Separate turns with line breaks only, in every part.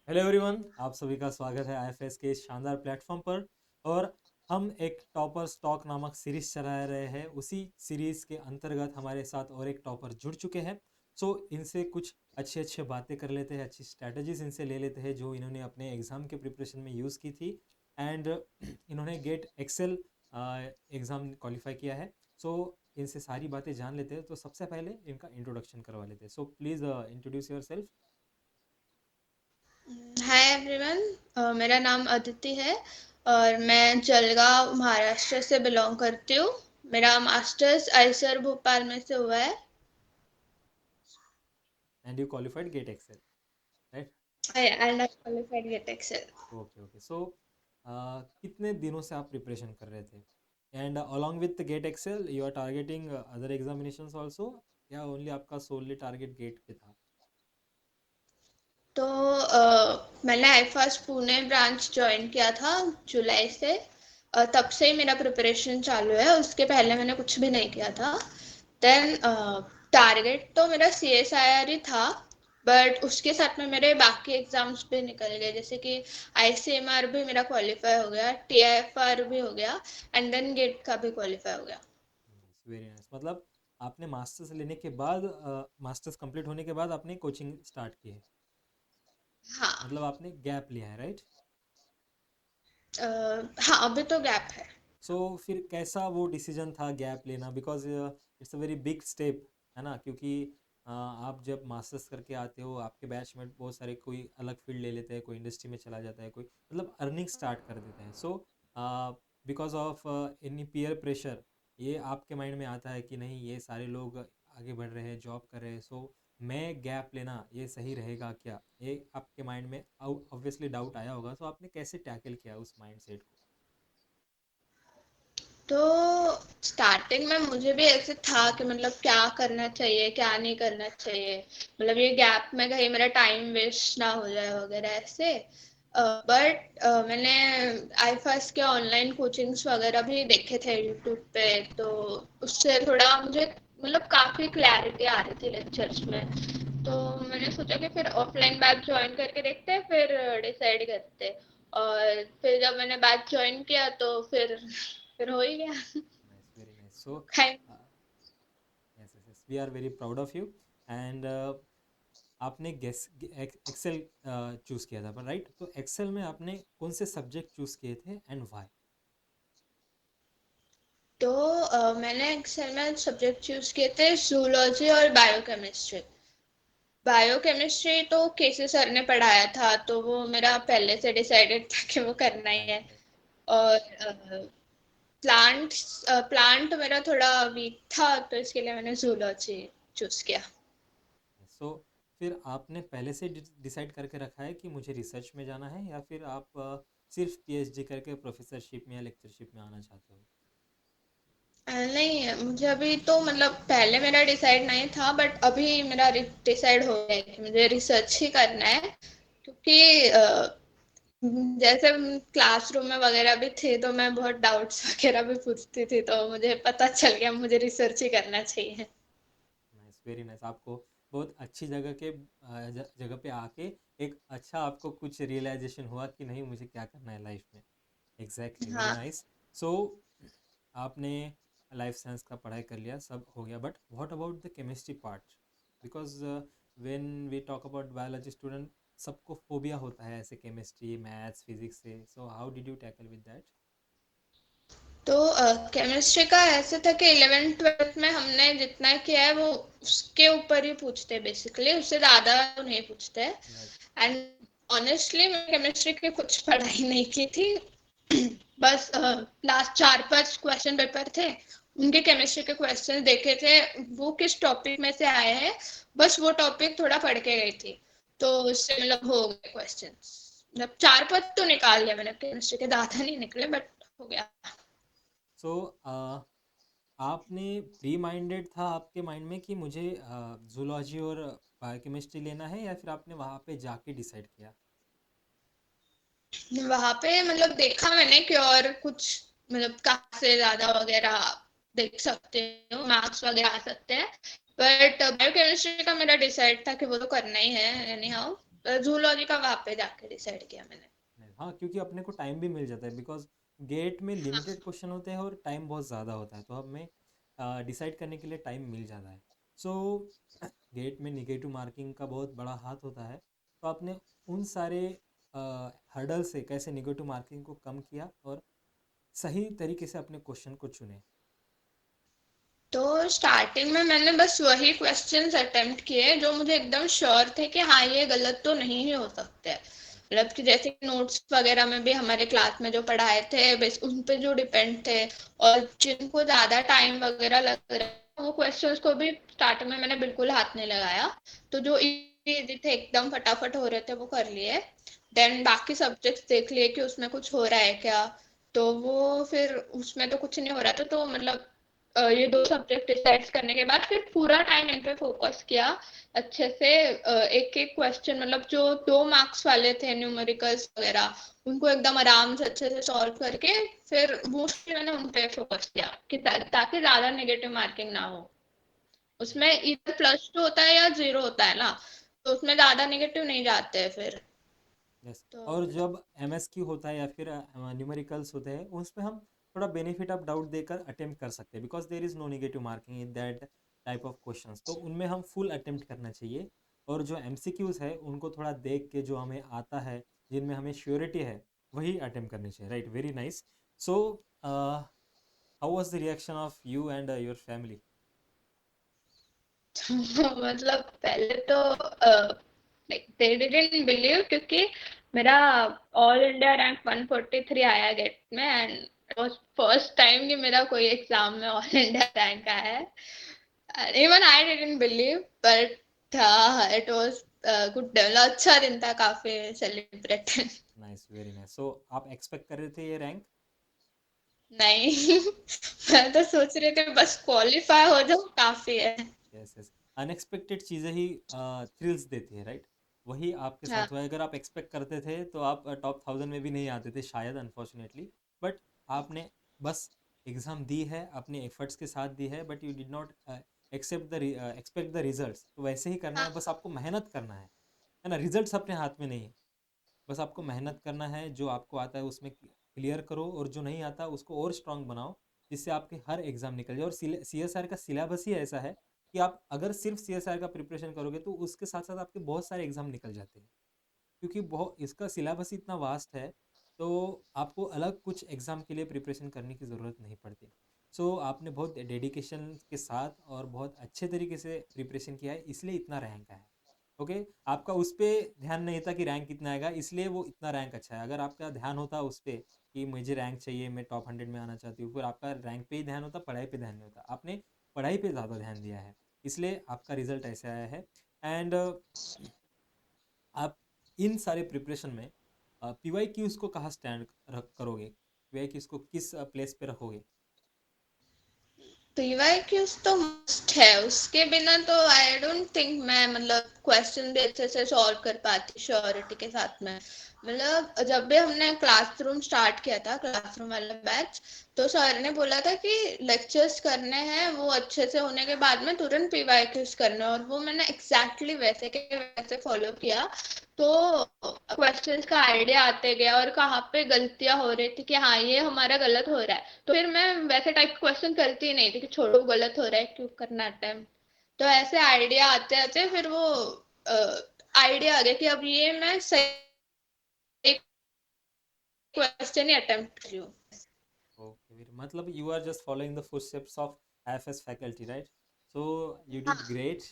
Hello everyone, आप सभी का स्वागत है आईएफएस के इस शानदार प्लेटफॉर्म पर। और हम एक टॉपर स्टॉक नामक सीरीज चला रहे हैं। उसी सीरीज के अंतर्गत हमारे साथ और एक टॉपर जुड़ चुके हैं। सो इनसे कुछ अच्छे अच्छे बातें कर लेते हैं, अच्छी स्ट्रैटेजीज इनसे ले लेते हैं जो इन्होंने अपने एग्ज़ाम के प्रिपरेशन में यूज़ की थी। एंड इन्होंने गेट एक्सेल एग्ज़ाम क्वालिफाई किया है। सो इनसे सारी बातें जान लेते हैं। तो सबसे पहले इनका इंट्रोडक्शन करवा लेते हैं। So please introduce your self.
Hi everyone. मेरा नाम अदिति है और मैं जलगांव महाराष्ट्र से बिलोंग करती हूँ। मेरा मास्टर्स आईसर भोपाल में से हुआ है।
And you qualified GATE excel, right?
And I qualified GATE excel.
Okay okay. So कितने दिनों से आप प्रिपरेशन कर रहे थे? And along with GATE excel you are targeting other examinations also, या ओनली आपका सोनली टारगेट गेट पे था?
तो मैंने आईफास पुणे ब्रांच ज्वाइन किया था जुलाई से। तब से ही मेरा प्रिपरेशन चालू है, उसके पहले मैंने कुछ भी नहीं किया था। देन टारगेट तो मेरा सीएसआईआर ही था, बट उसके साथ में मेरे बाकी एग्जाम्स भी निकल गए, जैसे कि आईसीएमआर भी मेरा क्वालिफाई हो गया, टीआईएफआर भी हो गया, एंड देन गेट का भी क्वालिफाई हो गया।
Very nice. मतलब आपने मास्टर्स लेने के बाद, मास्टर्स कंप्लीट होने के बाद आपने कोचिंग स्टार्ट की है?
हाँ।
मतलब आपने गैप लिया है, राइट?
हाँ, अभी तो गैप है।
सो फिर कैसा वो डिसीजन था गैप लेना? Because it's a very big step, है ना? क्योंकि आप जब मास्टर्स करके आते हो, आपके बैच में बहुत सारे कोई अलग फील्ड ले लेते हैं, कोई इंडस्ट्री में चला जाता है, कोई मतलब अर्निंग स्टार्ट कर देते हैं। So because of any peer pressure, ये आपके माइंड में आता है कि नहीं, ये सारे लोग आगे बढ़ रहे हैं, जॉब कर रहे हैं, सो मैं गैप लेना ये सही रहेगा क्या? ये आपके माइंड में ऑब्वियसली डाउट आया होगा। तो आपने कैसे टैकल किया उस माइंड सेट को?
तो स्टार्टिंग में मुझे भी ऐसे था कि मतलब क्या करना चाहिए क्या नहीं करना चाहिए, मतलब ये गैप में कहीं मेरा टाइम वेस्ट ना हो जाए वगैरह ऐसे। बट मैंने आई फर्स्ट के ऑनलाइन कोचिंग्स वगैरह भी देखे थे यूट्यूब पे, तो उससे थोड़ा मुझे मतलब काफी क्लैरिटी आ रही थी लेक्चर्स में। तो मैंने सोचा कि फिर ऑफलाइन बैच ज्वाइन करके देखते हैं, फिर डिसाइड करते हैं। और फिर जब मैंने बैच ज्वाइन किया तो फिर हो ही गया।
Nice, very nice. सो
खाई।
Yes yes yes, we are very proud of you. And आपने गेस एक्सेल चूज़ किया था पर, राइट? तो एक्सेल में आपने कौन से सब्जेक्ट चूज़ किए थे एंड व्हाई?
तो मैंने एक्सेल में सब्जेक्ट चूज किए थे जूलॉजी और बायोकेमिस्ट्री। बायोकेमिस्ट्री तो केसी सर ने पढ़ाया था, तो वो मेरा पहले से डिसाइडेड था कि वो करना ही
राइट
है।
राइट।
और प्लांट प्लांट मेरा थोड़ा वीक था, तो इसके लिए मैंने जूलॉजी चूज किया।
सो फिर आपने पहले से डिसाइड करके रखा है कि मुझे रिसर्च में जाना है, या फिर आप सिर्फ पीएचडी करके प्रोफेसरशिप में या लेक्चरशिप में आना चाहते हो?
नहीं, मुझे अभी तो मतलब पहले मेरा डिसाइड नहीं था, बट अभी मेरा डिसाइड हो गया है कि मुझे रिसर्च ही करना है। क्योंकि जैसे क्लासरूम में वगैरह भी थे तो मैं बहुत डाउट्स वगैरह भी पूछती थी, तो मुझे पता चल गया मुझे रिसर्च ही करना चाहिए।
Nice, very nice. आपको बहुत अच्छी जगह के जगह पे आके एक अच्छा आपको कुछ रियलाइजेशन हुआ कि नहीं, मुझे क्या करना है लाइफ में। एग्जैक्टली, वेरी
हाँ।
नाइस। सो आपने लाइफ साइंस का पढ़ाई कर लिया, सब हो गया, but what about the chemistry part? Because when we talk about biology student, सबको फोबिया होता है ऐसे केमिस्ट्री, मैथ्स, फिजिक्स से। So how did you tackle with that?
तो केमिस्ट्री का ऐसे था कि 11th 12th में हमने जितना किया है वो उसके ऊपर ही पूछते हैं, बेसिकली उससे ज्यादा तो नहीं पूछते।
राइट।
एंड ऑनेस्टली मैं केमिस्ट्री की कुछ पढ़ाई नहीं की थी। बस लास्ट 4-5 क्वेश्चन पेपर थे, उनके केमिस्ट्री के क्वेश्चन देखे थे, वो किस टॉपिक में से आए हैं, बस वो टॉपिक थोड़ा पढ़ के गई थी। तो उससे मतलब हो गए क्वेश्चंस, मतलब 4-5 तो निकाल लिया मैंने, केमिस्ट्री के ज्यादा नहीं निकले बट हो गया।
सो आपने प्री माइंडेड था आपके माइंड में कि मुझे जूलॉजी और बायोकेमिस्ट्री लेना है, या फिर आपने वहाँ पे जाके डिसाइड किया?
वहां पे मतलब देखा मैंने कि और कुछ मतलब कहाँ से ज्यादा वगैरह देख सकते हो, मार्क्स वगैरह आ सकते हैं। बट बायोकेमिस्ट्री का मेरा डिसाइड था कि वो तो करना ही है एनी हाउ। जूलॉजी का वहाँ पे जाके डिसाइड किया मैंने।
हाँ, क्योंकि अपने को टाइम भी मिल जाता है, बिकॉज गेट में
हाँ।
लिमिटेड क्वेश्चन होते हैं और टाइम बहुत ज़्यादा होता है, तो हमें डिसाइड करने के लिए टाइम मिल जाता है। सो गेट में निगेटिव मार्किंग का बहुत बड़ा हाथ होता है, तो आपने उन सारे हर्डल से कैसे निगेटिव मार्किंग को कम किया और सही तरीके से अपने क्वेश्चन को चुने?
तो स्टार्टिंग में मैंने बस वही क्वेश्चंस अटेम्प्ट किए जो मुझे एकदम श्योर थे कि हाँ ये गलत तो नहीं ही हो सकते हैं। मतलब कि जैसे नोट्स वगैरह में भी हमारे क्लास में जो पढ़ाए थे बस उन पे जो डिपेंड थे, और जिनको ज्यादा टाइम वगैरह लग रहा है वो क्वेश्चंस को भी स्टार्टिंग में मैंने बिल्कुल हाथ नहीं लगाया। तो जो इजी थे एकदम फटाफट हो रहे थे वो कर लिए। देन बाकी सब्जेक्ट्स देख लिए कि उसमें कुछ हो रहा है क्या। तो वो फिर उसमें तो कुछ नहीं हो रहा था, तो मतलब ये दो सब्जेक्ट डिसाइड करने के बाद फिर पूरा टाइम इन पे फोकस किया अच्छे से। एक एक क्वेश्चन मतलब जो 2 मार्क्स वाले थे न्यूमेरिकल्स वगैरह उनको एकदम आराम से अच्छे से सॉल्व करके फिर मोस्टली मैंने उन पे फोकस किया कि ताकि ज्यादा नेगेटिव मार्किंग ना हो। उसमें इधर +2 होता है या 0 होता है ना, तो उसमें ज्यादा नेगेटिव नहीं जाते हैं फिर।
यस।
तो
और जब एमएसक्यू होता है या फिर न्यूमेरिकल्स होते हैं, उसमें हम थोड़ा बेनिफिट ऑफ डाउट देकर अटेम्प्ट कर सकते हैं, because there is no negative marking in that type of questions, तो उनमें हम फुल अटेम्प्ट करना चाहिए। और जो एमसीक्यूज है उनको थोड़ा देख के जो हमें आता है, जिनमें हमें श्योरिटी है, वही अटेम्प्ट करनी चाहिए, right? Very nice. So how was the reaction of you and your family?
मतलब पहले तो दे डिडंट बिलीव, क्योंकि मेरा ऑल इंडिया रैंक 143 आया गेट में, and it was first time कि मेरा कोई एग्जाम में ऑल इंडिया रैंक आया है। Even I didn't believe, but it was good. अच्छा दिन था, काफी celebrated.
Nice, very nice. So आप एक्सपेक्ट कर रहे थे ये रैंक?
नहीं। मैं तो सोच रही थी बस क्वालिफाई हो जाओ काफी है।
Yes yes. अनएक्सपेक्टेड चीज़ें ही थ्रिल्स देती है, राइट? वही आपके
हाँ।
साथ हुआ है। अगर आप एक्सपेक्ट करते थे तो आप टॉप 1000 में भी नहीं आते थे शायद, अनफॉर्चुनेटली। बट आपने बस एग्ज़ाम दी है, अपने एफर्ट्स के साथ दी है, but you did not expect the results. तो वैसे ही करना है,
हाँ।
बस आपको मेहनत करना है ना? रिजल्ट्स अपने हाथ में नहीं है। बस आपको मेहनत करना है, जो आपको आता है उसमें क्लियर करो, और जो नहीं आता उसको और स्ट्रांग बनाओ, जिससे आपके हर एग्जाम निकल जाए। और सीएसआर का सिलेबस ही ऐसा है कि आप अगर सिर्फ सीएसआर का प्रिपरेशन करोगे तो उसके साथ साथ आपके बहुत सारे एग्जाम निकल जाते हैं, क्योंकि बहुत इसका सिलेबस इतना वास्ट है। तो आपको अलग कुछ एग्ज़ाम के लिए प्रिपरेशन करने की ज़रूरत नहीं पड़ती। सो आपने बहुत डेडिकेशन के साथ और बहुत अच्छे तरीके से प्रिपरेशन किया है, इसलिए इतना रैंक आया है। ओके। आपका उस पर ध्यान नहीं था कि रैंक कितना आएगा, इसलिए वो इतना रैंक अच्छा है। अगर आपका ध्यान होता उस पर कि मुझे रैंक चाहिए, मैं टॉप 100 में आना चाहती हूँ, फिर आपका रैंक पे ही ध्यान होता, पढ़ाई पे ध्यान नहीं होता। आपने पढ़ाई पे ज़्यादा ध्यान दिया है, इसलिए आपका रिजल्ट ऐसे आया है। एंड आप इन सारे प्रिपरेशन में पीवाई क्यूज को कहाँ स्टैंड रख करोगे? पीवाई क्यूज को किस प्लेस पे रखोगे?
पीवाईक्यूज तो मस्ट है, उसके बिना तो आई डोंट थिंक मैं मतलब क्वेश्चन भी अच्छे से सॉल्व कर पाती श्योरिटी के साथ में। मतलब जब भी हमने क्लासरूम स्टार्ट किया था, क्लासरूम वाला बैच, तो सर ने बोला था कि लेक्चर्स करने हैं, वो अच्छे से होने के बाद में तुरंत पीवाईक्यूज करने हैं, और वो मैंने एग्जैक्टली वैसे के वैसे फॉलो किया। तो क्वेश्चंस का आइडिया आते गया और कहाँ पे गलतियां हो रही थी कि हाँ ये हमारा गलत हो रहा है, तो फिर मैं वैसे टाइप क्वेश्चन करती ही नहीं थी कि छोड़ो गलत हो रहा है क्यों करना अटेम्प्ट। तो ऐसे आइडिया आते आते फिर वो आइडिया आ गया कि अब ये मैं सही क्वेश्चन ही अटेम्प्ट कर रही हूँ।
ओके, मतलब you are just following the footsteps of IFS faculty, right? So you did
हाँ।
ग्रेट।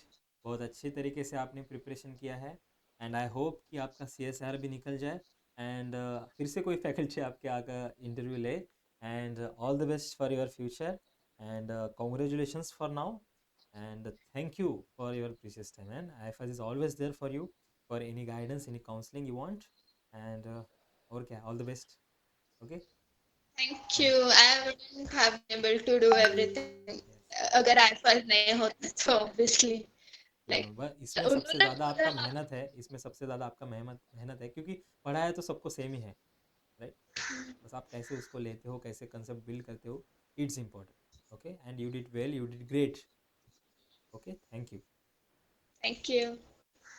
बहुत अच्छे तरीके से आपने प्रिपरेशन किया है, एंड आई होप कि आपका सीएसआर भी निकल जाए, एंड फिर से कोई फैकल्टी आपके आकर इंटरव्यू ले। And all the best for your future, and congratulations for now, and thank you for your precious time. And IFS is always there for you, for any guidance, any counselling you want. And और क्या, all the best. Okay.
Thank you, I wouldn't have been able to do everything अगर I first नहीं होता तो obviously
no no,
like
बस इसमें सबसे
उन्होंने
ज़्यादा आपका
बोला।
मेहनत है, इसमें सबसे ज़्यादा आपका मेहनत मेहनत है, क्योंकि पढ़ाया तो सबको सेम ही है, राइट? बस आप कैसे उसको लेते हो, कैसे कंसेप्ट बिल्ड करते हो, it's important. Okay, and you did well, you did great. Okay, thank you.
Thank you.